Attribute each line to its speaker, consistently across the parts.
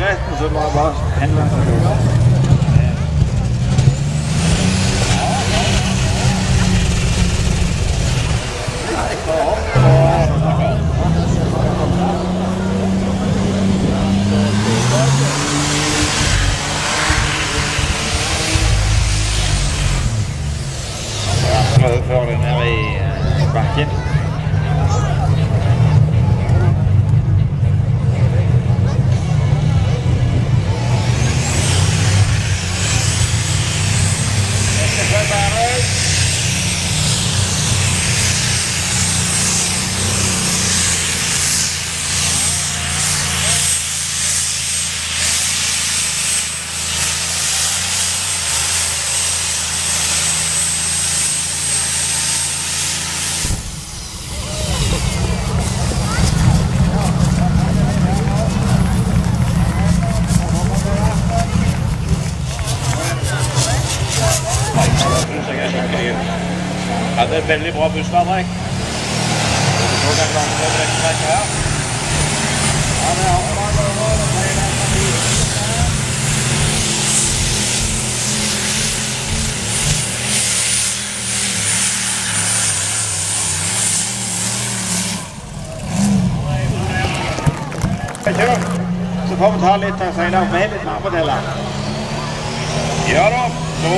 Speaker 1: retten, så må jeg bare henvende seg til det. Før det ned i bakken. Det er veldig bra bussverdrekk. Så kan vi ha en rekk her. Ja, det er så får vi ta litt senere med litt mer på det her. Ja da, så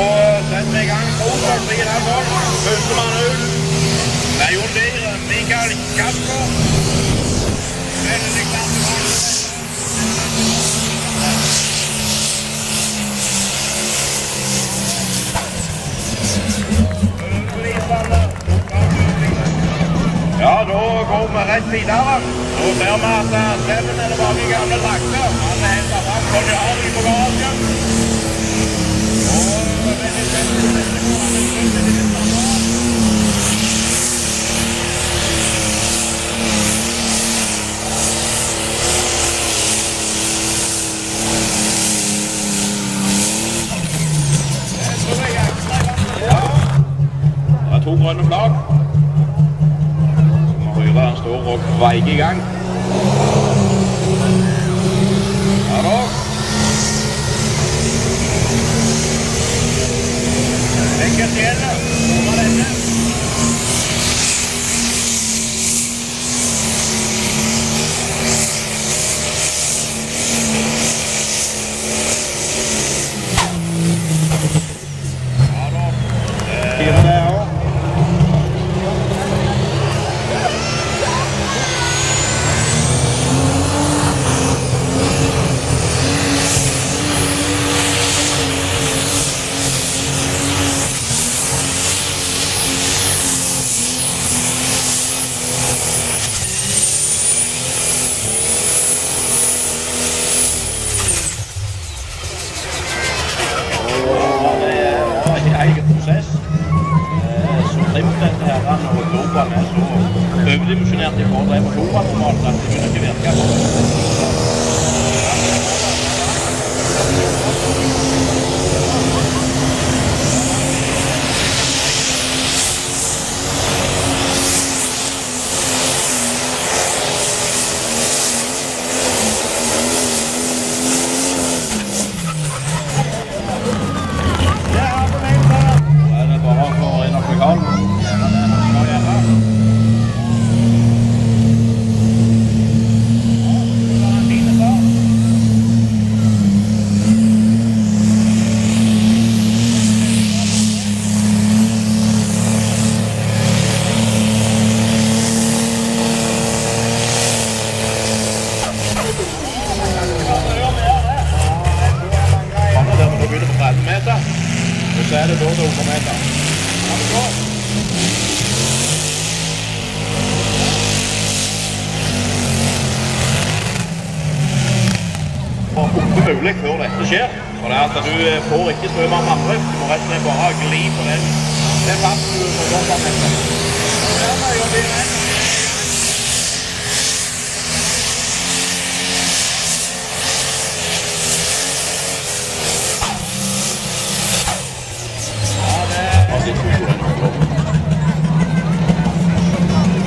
Speaker 1: setter vi i gang motor 3,5 volt. Førstemann ut. Det er Jon Dyre, Mikael Kasper. Veldig klart til vanlig. Ja, da går vi rett videre. Så ser vi at Steffen er tilbake i gamle trakter. Han er hentet fram på Jarl i bagasjen. Det er 2 grønne flagg. Han står og veiger i gang. Ja da. Lekker fjellet. Kommer denne. Ja da. Fire der også. Overdimensjonert i forhold til motorer normalt, at det kunne ikke virke. Så er det da til 100 meter. Ja, det går. Og oppe mulig før dette skjer. For det er at du får ikke strøm av framdrift. Du må rett og slett bare gli på den. Det er fast du får godt av dette. Ja, det gjør vi rett.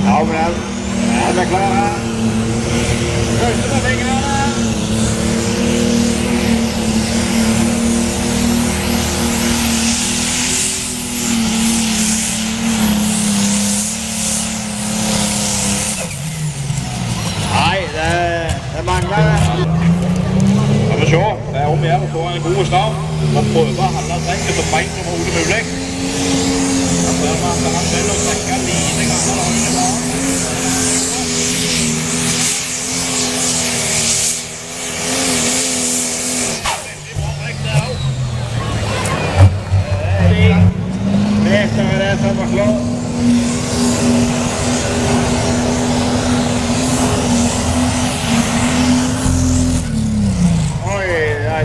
Speaker 1: Ja, men jeg er klar her. Første på fingrene. Det mangler det. Skal vi se, det er om å gjøre å få en god start. Og prøve å holde trekket så beint som overhodet mulig. Da ser vi at han velger å trekke lite grann av høyre bak. Veldig bra trekk der også. Meter er det som var klart.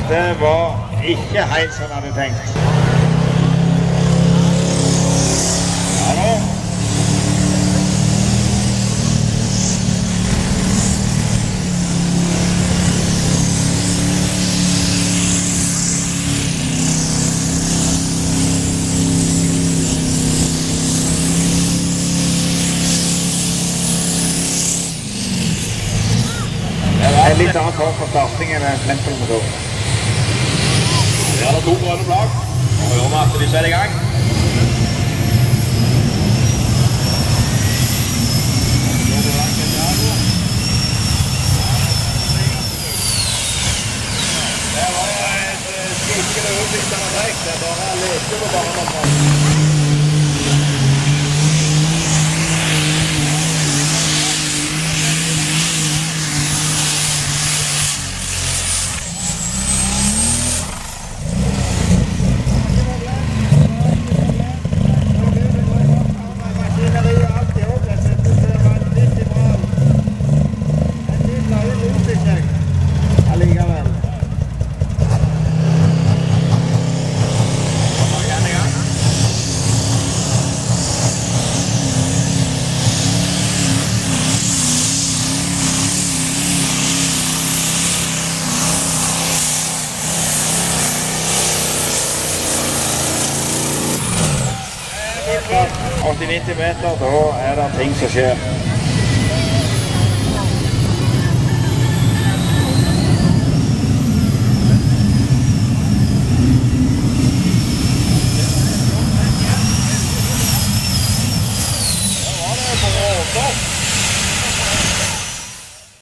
Speaker 1: Det var ikke helt som jeg hadde tenkt. Ja nå. Det var en litt annen form for starting enn en tempelmotor. Her er det 2 grønne flagg, og hører vi at de setter i gang. Det var et skikkelig utviklende trekk, det er bare leke på banen. ...80-90 meter, da er det ting som skjer.